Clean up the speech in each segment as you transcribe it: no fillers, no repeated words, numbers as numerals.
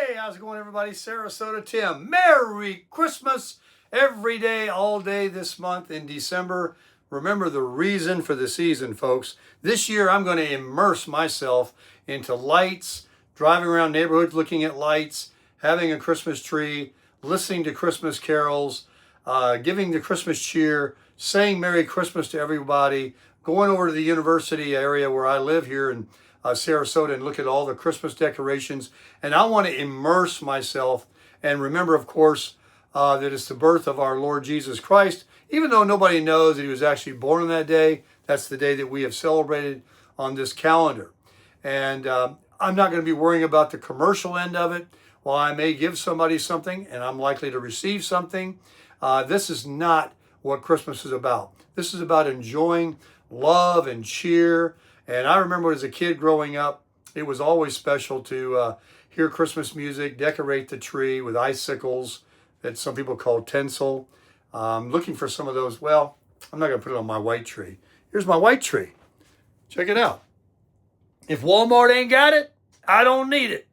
Hey, how's it going, everybody? Sarasota Tim. Merry Christmas every day, all day this month in December. Remember the reason for the season, folks. This year, I'm going to immerse myself into lights, driving around neighborhoods looking at lights, having a Christmas tree, listening to Christmas carols, giving the Christmas cheer, saying Merry Christmas to everybody, going over to the university area where I live here in Sarasota and look at all the Christmas decorations. And I want to immerse myself and remember, of course, that it's the birth of our Lord Jesus Christ. Even though nobody knows that he was actually born on that day, that's the day that we have celebrated on this calendar. And I'm not going to be worrying about the commercial end of it. While I may give somebody something and I'm likely to receive something, this is not what Christmas is about. This is about enjoying love and cheer. And I remember as a kid growing up, it was always special to hear Christmas music, decorate the tree with icicles that some people call tinsel. Looking for some of those. Well, I'm not going to put it on my white tree. Here's my white tree. Check it out. If Walmart ain't got it, I don't need it.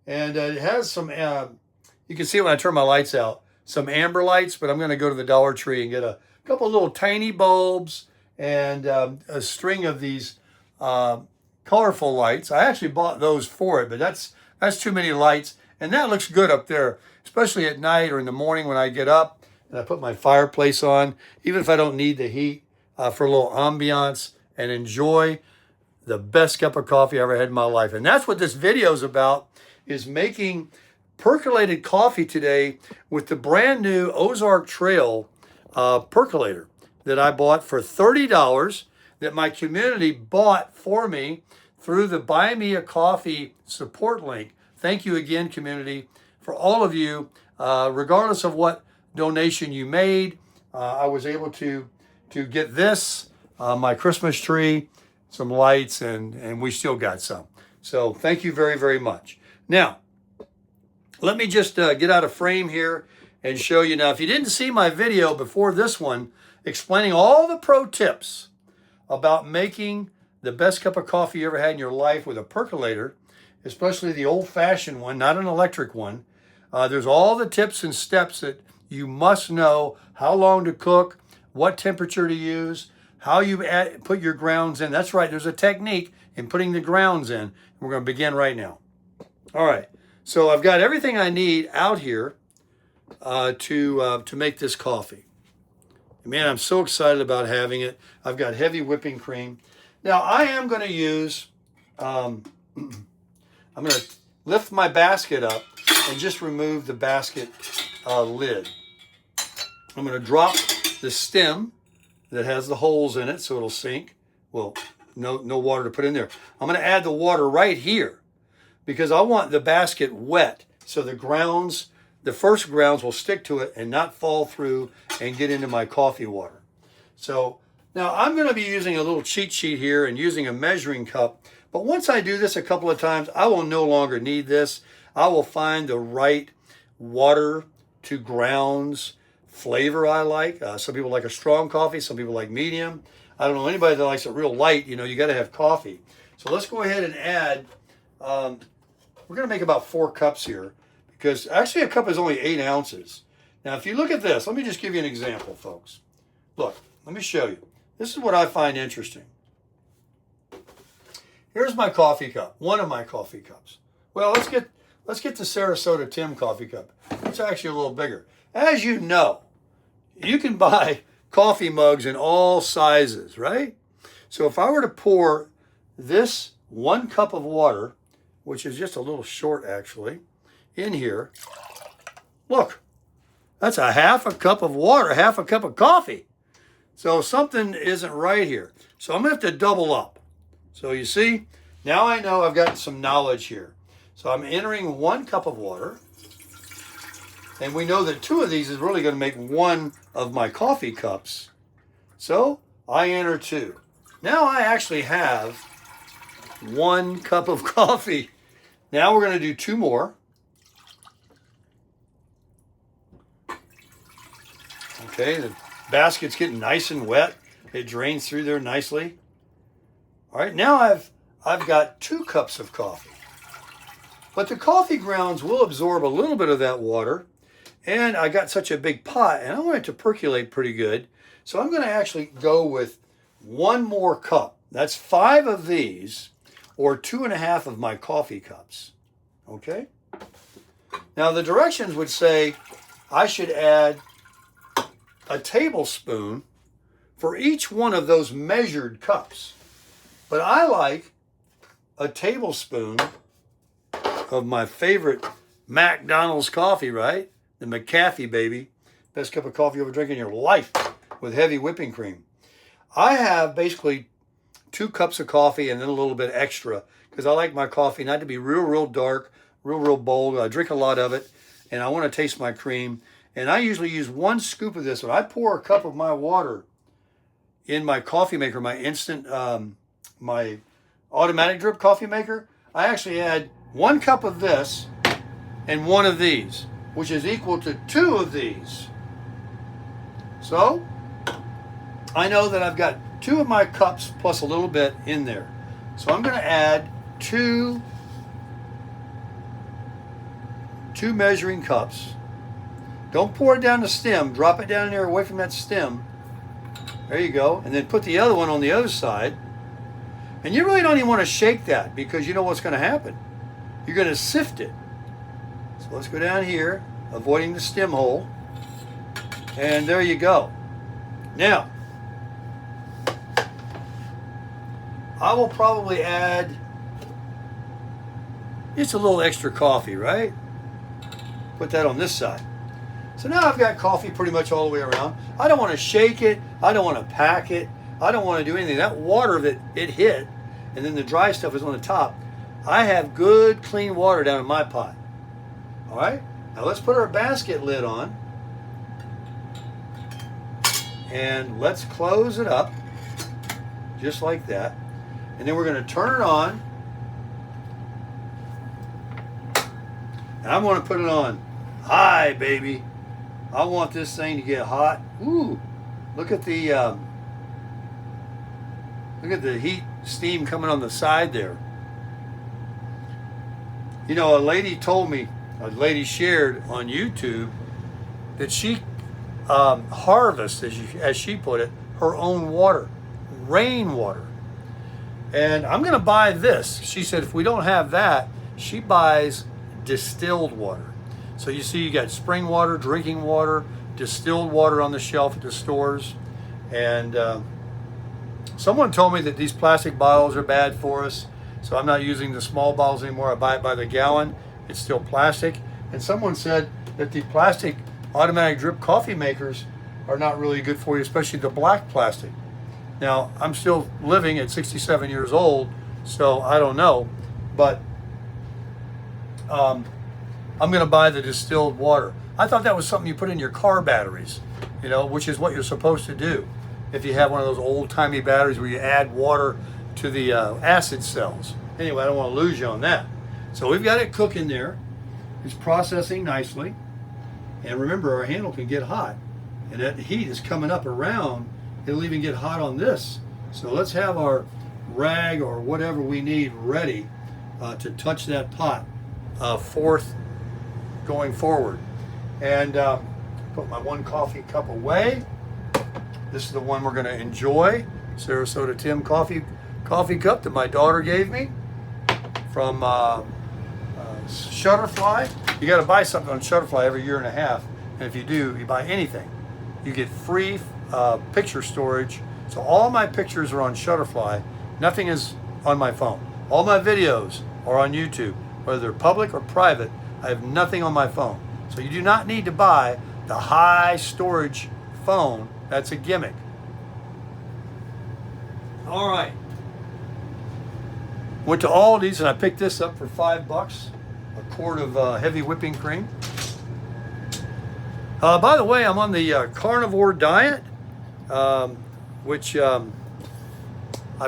And it has some, you can see it when I turn my lights out, some amber lights, but I'm going to go to the Dollar Tree and get a couple little tiny bulbs and a string of these colorful lights. I actually bought those for it, but that's too many lights. And that looks good up there, especially at night or in the morning when I get up and I put my fireplace on, even if I don't need the heat, for a little ambiance and enjoy the best cup of coffee I ever had in my life. And that's what this video is about, is making percolated coffee today with the brand new Ozark Trail percolator that I bought for $30 that my community bought for me through the Buy Me a Coffee support link. Thank you again, community, for all of you. Regardless of what donation you made, I was able to get this, my Christmas tree, some lights, and we still got some. So thank you very, very much. Now, let me just get out of frame here and show you. Now, if you didn't see my video before this one explaining all the pro tips about making the best cup of coffee you ever had in your life with a percolator, especially the old-fashioned one, not an electric one. There's all the tips and steps that you must know: how long to cook, what temperature to use, how you put your grounds in. That's right, there's a technique in putting the grounds in. We're going to begin right now. All right, so I've got everything I need out here to make this coffee. Man, I'm so excited about having it. I've got heavy whipping cream. Now, I am going to use, I'm going to lift my basket up and just remove the basket lid. I'm going to drop the stem that has the holes in it so it'll sink. Well, no water to put in there. I'm going to add the water right here because I want the basket wet so the first grounds will stick to it and not fall through and get into my coffee water. So now I'm going to be using a little cheat sheet here and using a measuring cup. But once I do this a couple of times, I will no longer need this. I will find the right water to grounds flavor I like. Some people like a strong coffee. Some people like medium. I don't know anybody that likes it real light. You know, you got to have coffee. So let's go ahead and add, we're going to make about 4 cups here. Because actually a cup is only 8 ounces. Now, if you look at this, let me just give you an example, folks. Look, let me show you. This is what I find interesting. Here's my coffee cup, one of my coffee cups. Well, let's get the Sarasota Tim coffee cup. It's actually a little bigger. As you know, you can buy coffee mugs in all sizes, right? So if I were to pour this 1 cup of water, which is just a little short actually, in here, look, that's a half a cup of water, half a cup of coffee. So something isn't right here. So I'm going to have to double up. So you see, now I know I've got some knowledge here. So I'm entering 1 cup of water. And we know that 2 of these is really going to make 1 of my coffee cups. So I enter 2. Now I actually have 1 cup of coffee. Now we're going to do 2 more. Okay, the basket's getting nice and wet. It drains through there nicely. All right, now I've got 2 cups of coffee. But the coffee grounds will absorb a little bit of that water. And I got such a big pot, and I want it to percolate pretty good. So I'm going to actually go with 1 more cup. That's 5 of these, or 2.5 of my coffee cups. Okay? Now the directions would say I should add a tablespoon for each one of those measured cups. But I like a tablespoon of my favorite McDonald's coffee, right? The McCaffey, baby. Best cup of coffee you ever drink in your life, with heavy whipping cream. I have basically 2 cups of coffee and then a little bit extra, because I like my coffee not to be real dark, real bold. I drink a lot of it, and I want to taste my cream. And I usually use 1 scoop of this. When I pour a cup of my water in my coffee maker, my instant, my automatic drip coffee maker, I actually add 1 cup of this and 1 of these, which is equal to 2 of these. So I know that I've got 2 of my cups plus a little bit in there. So I'm going to add 2 measuring cups. Don't pour it down the stem. Drop it down in there away from that stem. There you go. And then put the other one on the other side. And you really don't even want to shake that, because you know what's going to happen. You're going to sift it. So let's go down here, avoiding the stem hole. And there you go. Now, I will probably add just a little extra coffee, right? Put that on this side. So now I've got coffee pretty much all the way around. I don't want to shake it. I don't want to pack it. I don't want to do anything. That water that it hit, and then the dry stuff is on the top. I have good, clean water down in my pot. All right? Now let's put our basket lid on. And let's close it up, just like that. And then we're going to turn it on. And I'm going to put it on high, baby. I want this thing to get hot. Ooh, look at the heat, steam coming on the side there. You know, a lady shared on YouTube that she harvests, as she put it, her own water, rainwater. And I'm going to buy this. She said if we don't have that, she buys distilled water. So you see, you got spring water, drinking water, distilled water on the shelf at the stores. And someone told me that these plastic bottles are bad for us, so I'm not using the small bottles anymore. I buy it by the gallon. It's still plastic. And someone said that the plastic automatic drip coffee makers are not really good for you, especially the black plastic. Now, I'm still living at 67 years old, so I don't know, but I'm going to buy the distilled water. I thought that was something you put in your car batteries, you know, which is what you're supposed to do if you have one of those old-timey batteries where you add water to the acid cells. Anyway, I don't want to lose you on that. So we've got it cooking there. It's processing nicely. And remember, our handle can get hot. And that heat is coming up around. It'll even get hot on this. So let's have our rag or whatever we need ready to touch that pot going forward. And put my 1 coffee cup away. This is the one we're going to enjoy. Sarasota Tim coffee cup that my daughter gave me from Shutterfly. You got to buy something on Shutterfly every 1.5 years. And if you do, you buy anything, you get free picture storage. So all my pictures are on Shutterfly. Nothing is on my phone. All my videos are on YouTube, whether they're public or private. I have nothing on my phone. So you do not need to buy the high storage phone. That's a gimmick. All right. Went to Aldi's and I picked this up for $5, a quart of heavy whipping cream. By the way, I'm on the carnivore diet, which I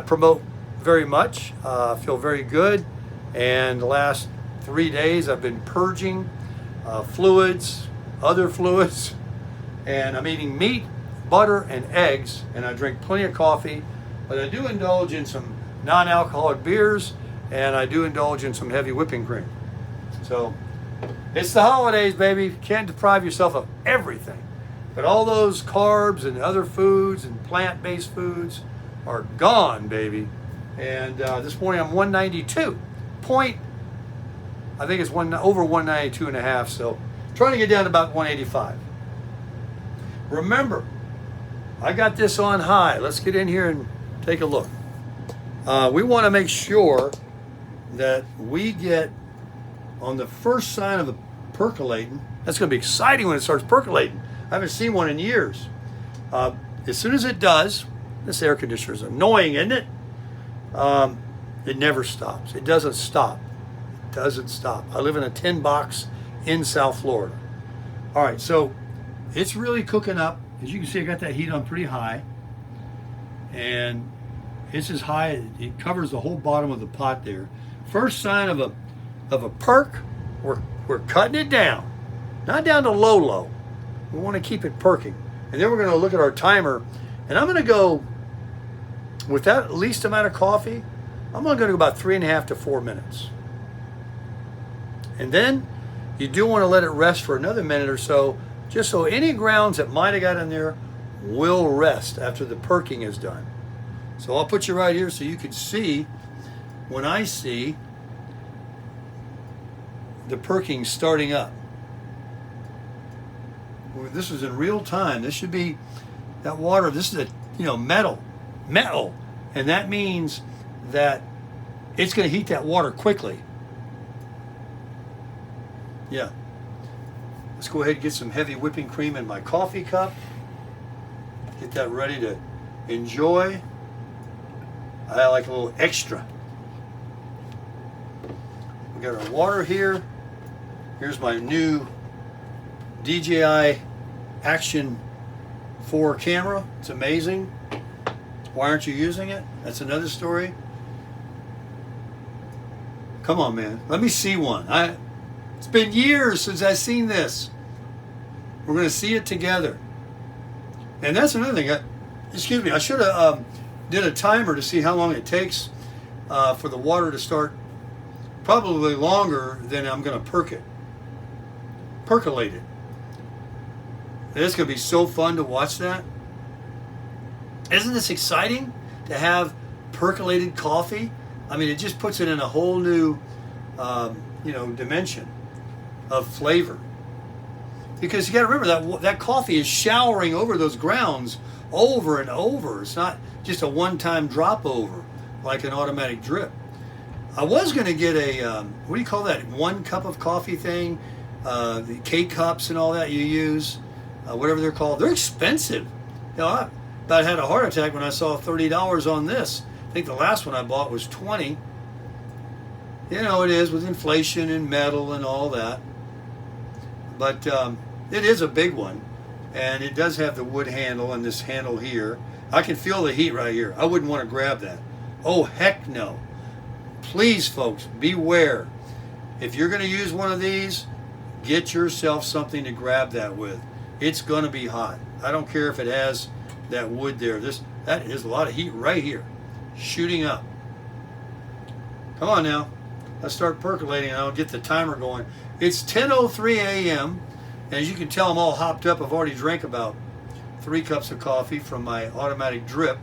promote very much. I feel very good. And the last 3 days I've been purging fluids, other fluids, and I'm eating meat, butter, and eggs, and I drink plenty of coffee, but I do indulge in some non-alcoholic beers, and I do indulge in some heavy whipping cream. So it's the holidays, baby. Can't deprive yourself of everything. But all those carbs and other foods and plant-based foods are gone, baby. And this morning I'm 192. I think it's over 192 and a half. So trying to get down to about 185. Remember, I got this on high. Let's get in here and take a look. We want to make sure that we get on the first sign of a percolating. That's going to be exciting when it starts percolating. I haven't seen one in years. As soon as it does, this air conditioner is annoying, isn't it? It never stops. It doesn't stop. It doesn't stop. I live in a tin box in South Florida. All right, so it's really cooking up. As you can see, I got that heat on pretty high. And it's as high, it covers the whole bottom of the pot there. First sign of a perk, we're cutting it down. Not down to low. We want to keep it perking. And then we're going to look at our timer. And I'm going to go, with that least amount of coffee, I'm going to go about 3.5 to 4 minutes. And then you do want to let it rest for another minute or so, just so any grounds that might have got in there will rest after the perking is done. So I'll put you right here so you can see when I see the perking starting up. This is in real time. This should be that water. This is metal, and that means that it's going to heat that water quickly. Yeah. Let's go ahead and get some heavy whipping cream in my coffee cup. Get that ready to enjoy. I like a little extra. We got our water here. Here's my new DJI Action 4 camera. It's amazing. Why aren't you using it? That's another story. Come on, man. Let me see one. It's been years since I've seen this. We're going to see it together. And that's another thing. Excuse me. I should have did a timer to see how long it takes for the water to start. Probably longer than I'm going to percolate it. It's going to be so fun to watch that. Isn't this exciting to have percolated coffee? I mean, it just puts it in a whole new, dimension of flavor. Because you got to remember that coffee is showering over those grounds over and over. It's not just a one-time drop over like an automatic drip. I was going to get a, what do you call that? 1 cup of coffee thing, the K-cups and all that you use, whatever they're called. They're expensive. I about had a heart attack when I saw $30 on this. I think the last one I bought was $20. It is with inflation and metal and all that. But it is a big one. And it does have the wood handle and this handle here. I can feel the heat right here. I wouldn't want to grab that. Oh, heck no. Please, folks, beware. If you're going to use one of these, get yourself something to grab that with. It's going to be hot. I don't care if it has that wood there. That is a lot of heat right here, shooting up. Come on now. Let's start percolating and I'll get the timer going. It's 10:03 a.m. As you can tell, I'm all hopped up. I've already drank about 3 cups of coffee from my automatic drip.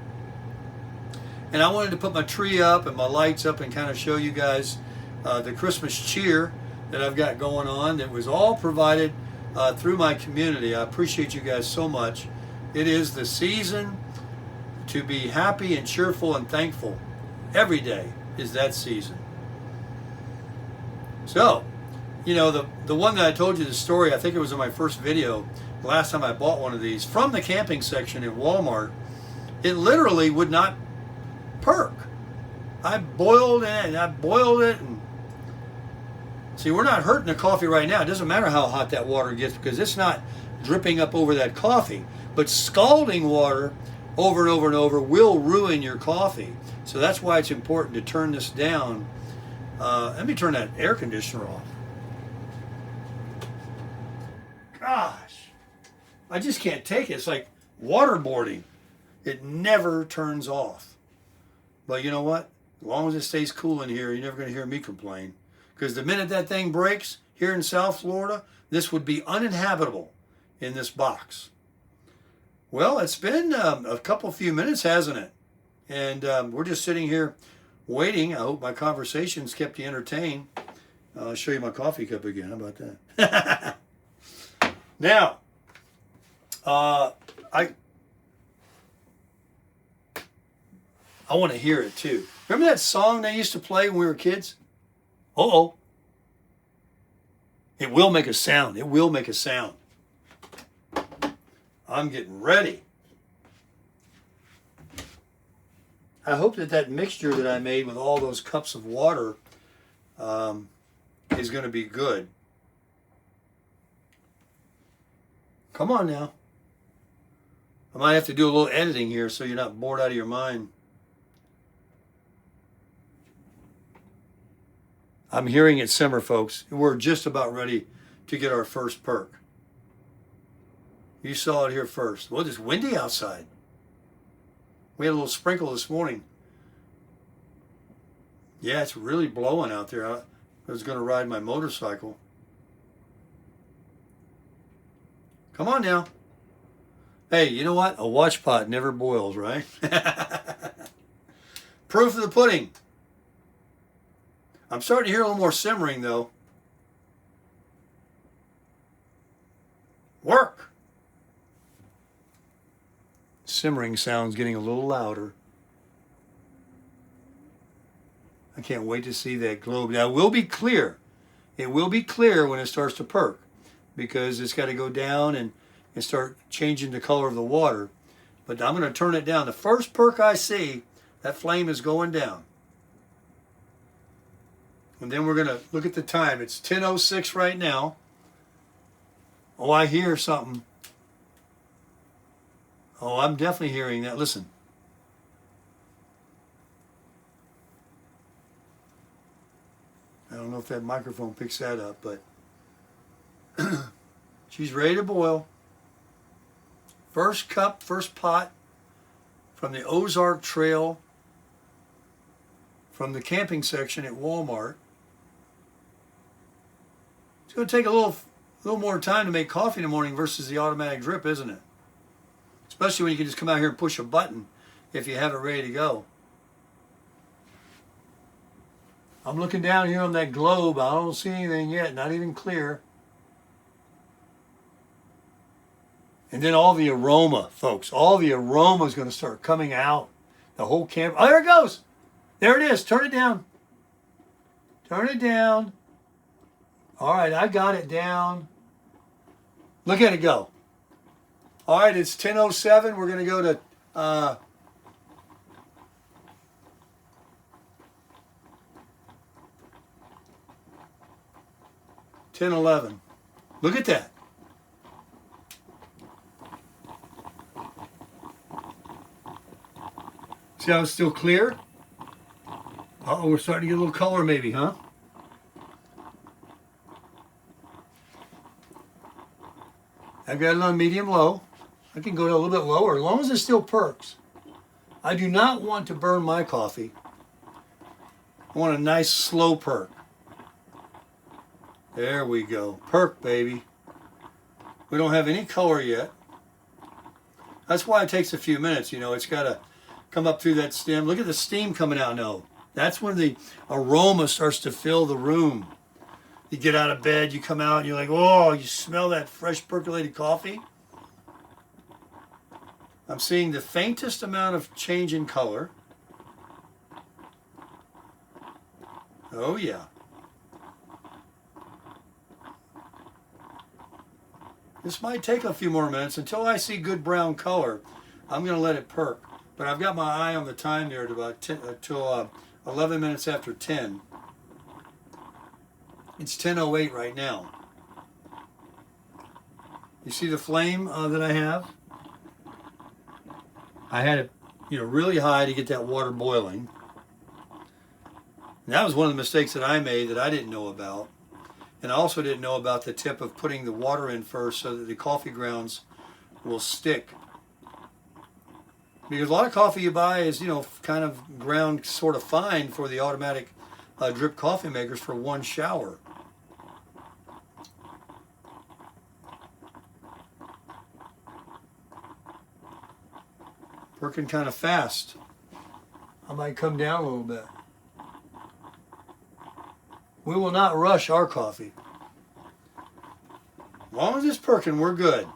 And I wanted to put my tree up and my lights up and kind of show you guys the Christmas cheer that I've got going on. That was all provided through my community. I appreciate you guys so much. It is the season to be happy and cheerful and thankful. Every day is that season. So, the one that I told you the story, I think it was in my first video, the last time I bought one of these, from the camping section at Walmart, it literally would not perk. I boiled it and see, we're not hurting the coffee right now. It doesn't matter how hot that water gets because it's not dripping up over that coffee. But scalding water over and over and over will ruin your coffee. So that's why it's important to turn this down. Let me turn that air conditioner off. Gosh, I just can't take it. It's like waterboarding. It never turns off. But you know what? As long as it stays cool in here, you're never going to hear me complain. Because the minute that thing breaks here in South Florida, this would be uninhabitable in this box. Well, it's been a few minutes, hasn't it? And we're just sitting here waiting. I hope my conversations kept you entertained. I'll show you my coffee cup again. How about that? Now, I want to hear it too. Remember that song they used to play when we were kids? Uh-oh. It will make a sound. It will make a sound. I'm getting ready. I hope that mixture that I made with all those cups of water is going to be good. Come on now. I might have to do a little editing here so you're not bored out of your mind. I'm hearing it simmer, folks. We're just about ready to get our first perk. You saw it here first. Well, it's windy outside. We had a little sprinkle this morning. Yeah, it's really blowing out there. I was going to ride my motorcycle. Come on now. Hey, you know what? A watch pot never boils, right? Proof of the pudding. I'm starting to hear a little more simmering, though. Work. Simmering sounds getting a little louder. I can't wait to see that globe. Now, it will be clear. It will be clear when it starts to perk because it's got to go down and start changing the color of the water. But I'm going to turn it down. The first perk I see, that flame is going down. And then we're going to look at the time. It's 10:06 right now. Oh, I hear something. Oh, I'm definitely hearing that. Listen. I don't know if that microphone picks that up, but she's ready to boil. First cup, first pot from the Ozark Trail from the camping section at Walmart. It's going to take a little more time to make coffee in the morning versus the automatic drip, isn't it? Especially when you can just come out here and push a button if you have it ready to go. I'm looking down here on that globe. I don't see anything yet, not even clear. And then all the aroma, folks, all the aroma is going to start coming out. The whole camp. Oh, there it goes. There it is. Turn it down. Turn it down. All right, I got it down. Look at it go. All right, it's 10:07. We're going to go to 10:11. Look at that. See how it's still clear? Uh-oh, we're starting to get a little color maybe, huh? I've got it on medium-low. I can go to a little bit lower as long as it still perks. I do not want to burn my coffee. I want a nice slow perk. There we go. Perk, baby. We don't have any color yet. That's why it takes a few minutes. You know, it's got to come up through that stem. Look at the steam coming out now. That's when the aroma starts to fill the room. You get out of bed, you come out, and you're like, oh, you smell that fresh percolated coffee? I'm seeing the faintest amount of change in color. Oh, yeah. This might take a few more minutes. Until I see good brown color, I'm going to let it perk. But I've got my eye on the time there at about 11 minutes after 10. It's 10:08 right now. You see the flame that I have? I had it, really high to get that water boiling. And that was one of the mistakes that I made that I didn't know about. And I also didn't know about the tip of putting the water in first so that the coffee grounds will stick. Because a lot of coffee you buy is, kind of ground sort of fine for the automatic drip coffee makers for one shower. Working kind of fast. I might come down a little bit. We will not rush our coffee. As long as it's perking, we're good.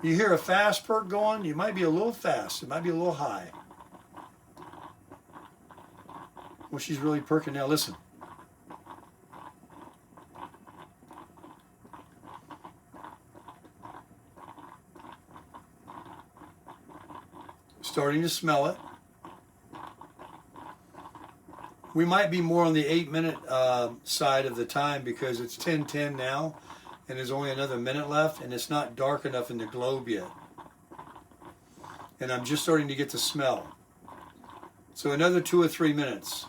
You hear a fast perk going, you might be a little fast. It might be a little high. Well, she's really perking now. Listen. Starting to smell it. We might be more on the 8-minute side of the time because it's 10:10 now and there's only another minute left and it's not dark enough in the globe yet. And I'm just starting to get the smell. So another 2 or 3 minutes.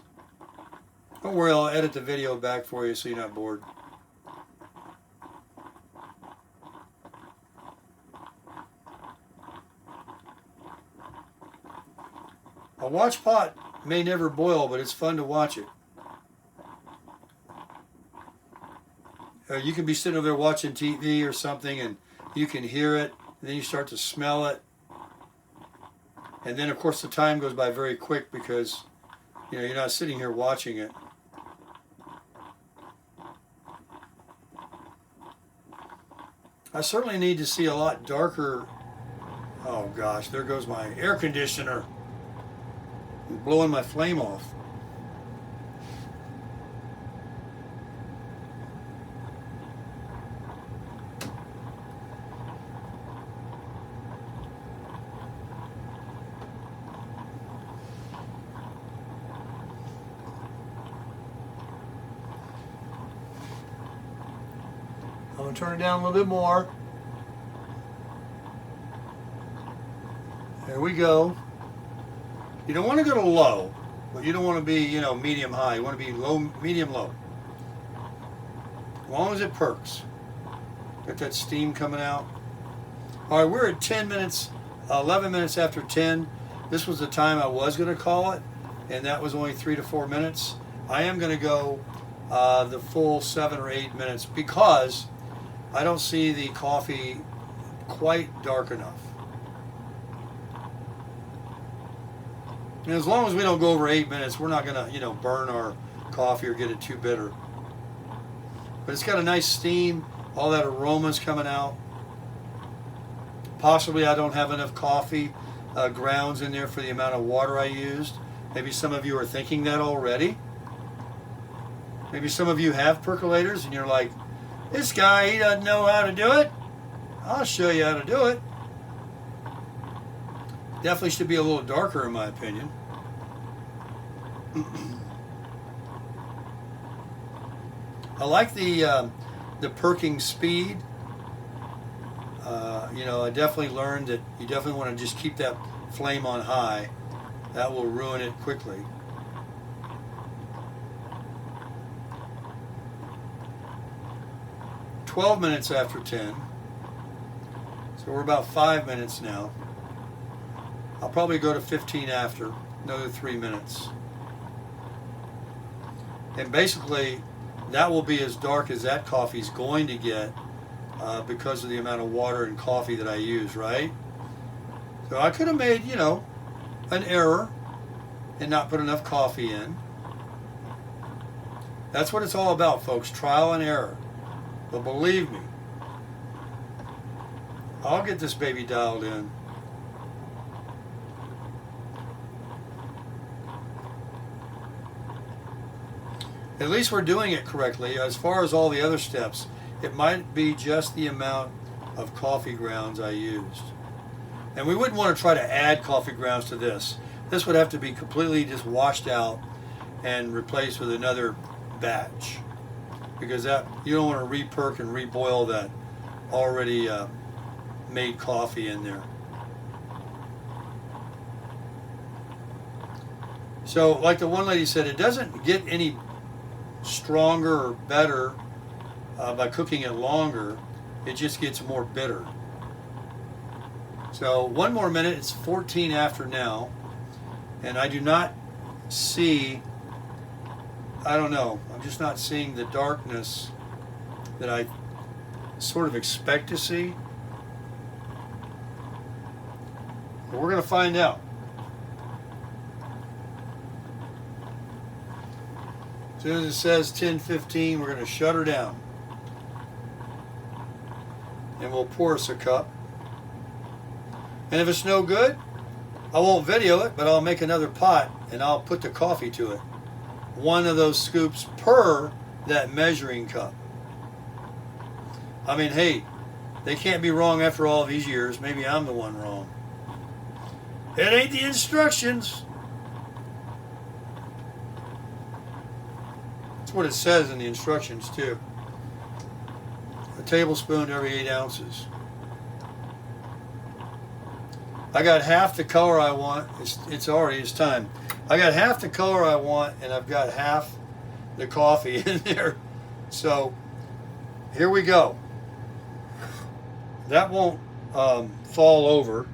Don't worry, I'll edit the video back for you so you're not bored. A watch pot may never boil, but it's fun to watch it. You can be sitting over there watching TV or something and you can hear it, and then you start to smell it. And then, of course, the time goes by very quick because, you're not sitting here watching it. I certainly need to see a lot darker. Oh, gosh, there goes my air conditioner. Blowing my flame off. I'm going to turn it down a little bit more. There we go. You don't want to go to low, but you don't want to be, medium high. You want to be low, medium low. As long as it perks. Got that steam coming out. All right, we're at 11 minutes after 10. This was the time I was going to call it, and that was only 3 to 4 minutes. I am going to go the full 7 or 8 minutes because I don't see the coffee quite dark enough. And as long as we don't go over 8 minutes, we're not going to, burn our coffee or get it too bitter. But it's got a nice steam. All that aroma's coming out. Possibly I don't have enough coffee grounds in there for the amount of water I used. Maybe some of you are thinking that already. Maybe some of you have percolators and you're like, this guy, he doesn't know how to do it. I'll show you how to do it. Definitely should be a little darker in my opinion. I like the perking speed. I definitely learned that you definitely want to just keep that flame on high. That will ruin it quickly. "12 minutes after 10. So we're about 5 minutes now. I'll probably go to 15 after, another 3 minutes. And basically, that will be as dark as that coffee's going to get because of the amount of water and coffee that I use, right? So I could have made, an error and not put enough coffee in. That's what it's all about, folks, trial and error. But believe me, I'll get this baby dialed in. At least we're doing it correctly. As far as all the other steps, it might be just the amount of coffee grounds I used. And we wouldn't want to try to add coffee grounds to this. This would have to be completely just washed out and replaced with another batch. Because that you don't want to re-perk and re-boil that already made coffee in there. So like the one lady said, it doesn't get any stronger or better by cooking it longer. It just gets more bitter. So 1 more minute. It's 14 after now, and I do not see I don't know. I'm just not seeing the darkness that I sort of expect to see. But we're going to find out. As soon as it says 10:15, we're going to shut her down. And we'll pour us a cup. And if it's no good, I won't video it, but I'll make another pot and I'll put the coffee to it. One of those scoops per that measuring cup. I mean, hey, they can't be wrong after all these years. Maybe I'm the one wrong. It ain't the instructions. That's what it says in the instructions too. A tablespoon every 8 ounces. I got half the color I want. It's time. I got half the color I want, and I've got half the coffee in there. So here we go. That won't fall over.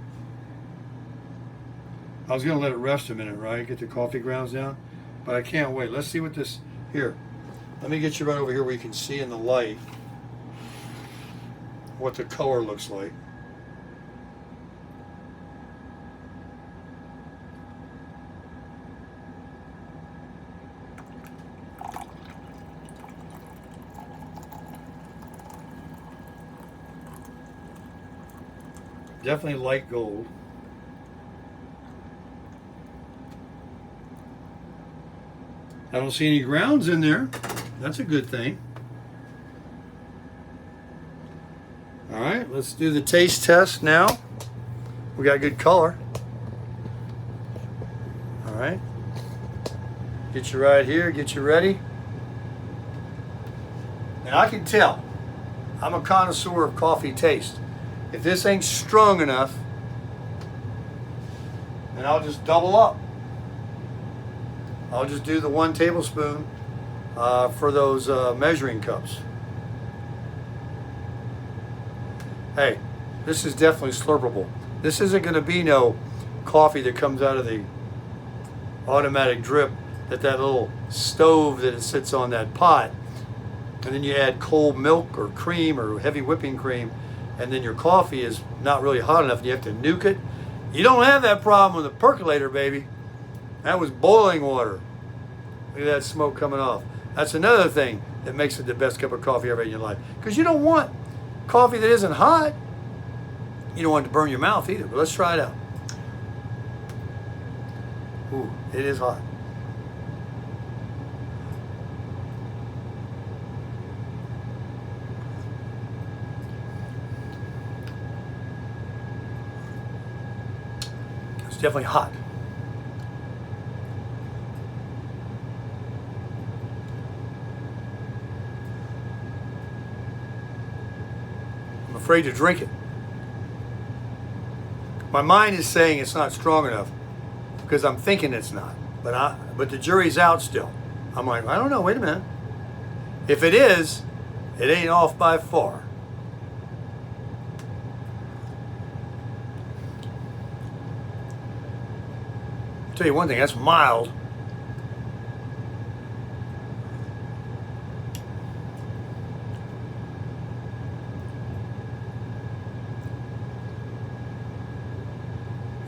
I was going to let it rest a minute, right? Get the coffee grounds down. But I can't wait. Let's see what this... Here. Let me get you right over here where you can see in the light what the color looks like. Definitely light gold. I don't see any grounds in there. That's a good thing. All right, let's do the taste test now. We got good color. All right. Get you right here, get you ready. And I can tell, I'm a connoisseur of coffee taste. If this ain't strong enough, then I'll just double up. I'll just do the 1 tablespoon for those measuring cups. Hey, this is definitely slurpable. This isn't going to be no coffee that comes out of the automatic drip, that little stove that it sits on that pot, and then you add cold milk or cream or heavy whipping cream, and then your coffee is not really hot enough and you have to nuke it. You don't have that problem with a percolator, baby. That was boiling water. Look at that smoke coming off. That's another thing that makes it the best cup of coffee ever in your life. Because you don't want coffee that isn't hot. You don't want it to burn your mouth either. But let's try it out. Ooh, it is hot. It's definitely hot. I'm afraid to drink it. My mind is saying it's not strong enough because I'm thinking it's not. But the jury's out still. I'm like, I don't know, wait a minute. If it is, it ain't off by far. I'll tell you one thing, that's mild.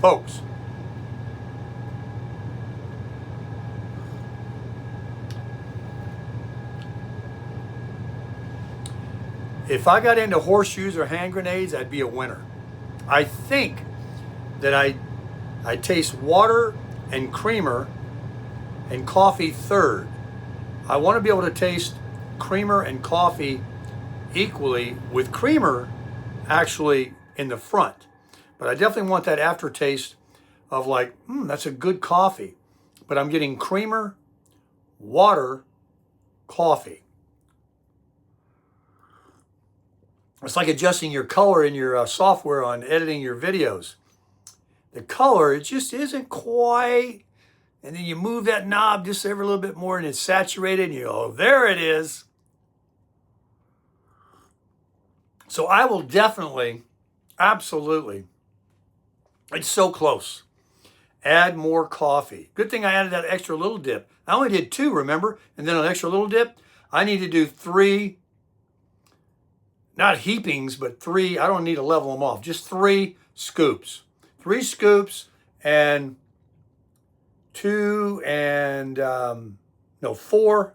Folks, if I got into horseshoes or hand grenades, I'd be a winner. I think that I taste water and creamer and coffee third. I want to be able to taste creamer and coffee equally, with creamer actually in the front. But I definitely want that aftertaste of like, that's a good coffee. But I'm getting creamer, water, coffee. It's like adjusting your color in your software on editing your videos. The color, it just isn't quite, and then you move that knob just ever a little bit more and it's saturated and you go, oh, there it is. So I will definitely, absolutely, it's so close. Add more coffee. Good thing I added that extra little dip. I only did 2, remember? And then an extra little dip. I need to do 3, not heapings, but 3. I don't need to level them off. Just 3 scoops. 3 scoops and 2 and, 4.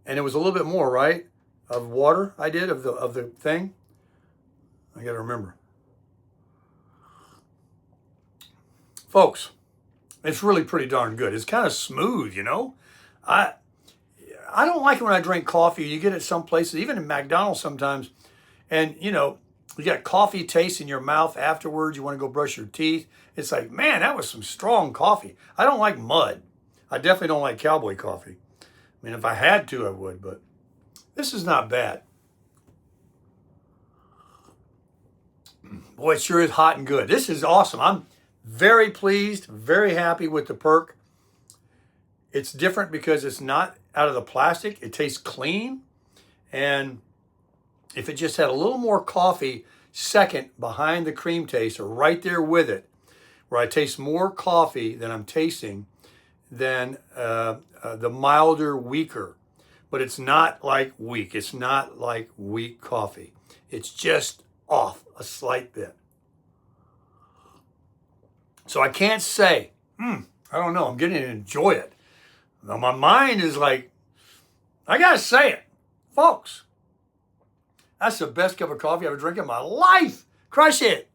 And it was a little bit more, right? Of water I did, of the thing. I got to remember. Folks, it's really pretty darn good. It's kind of smooth, you know. I don't like it when I drink coffee. You get it some places, even in McDonald's sometimes, and you know, you got coffee taste in your mouth afterwards. You want to go brush your teeth. It's like, man, that was some strong coffee. I don't like mud. I definitely don't like cowboy coffee. I mean, if I had to, I would, but this is not bad. Boy, it sure is hot and good. This is awesome. I'm very pleased, very happy with the Perk. It's different because it's not out of the plastic. It tastes clean. And if it just had a little more coffee second behind the cream taste or right there with it, where I taste more coffee than I'm tasting than the milder, weaker. But it's not like weak. It's not like weak coffee. It's just off a slight bit. So I can't say, I don't know, I'm getting to enjoy it. Now my mind is like, I gotta say it. Folks, that's the best cup of coffee I've ever drank in my life. Crush it.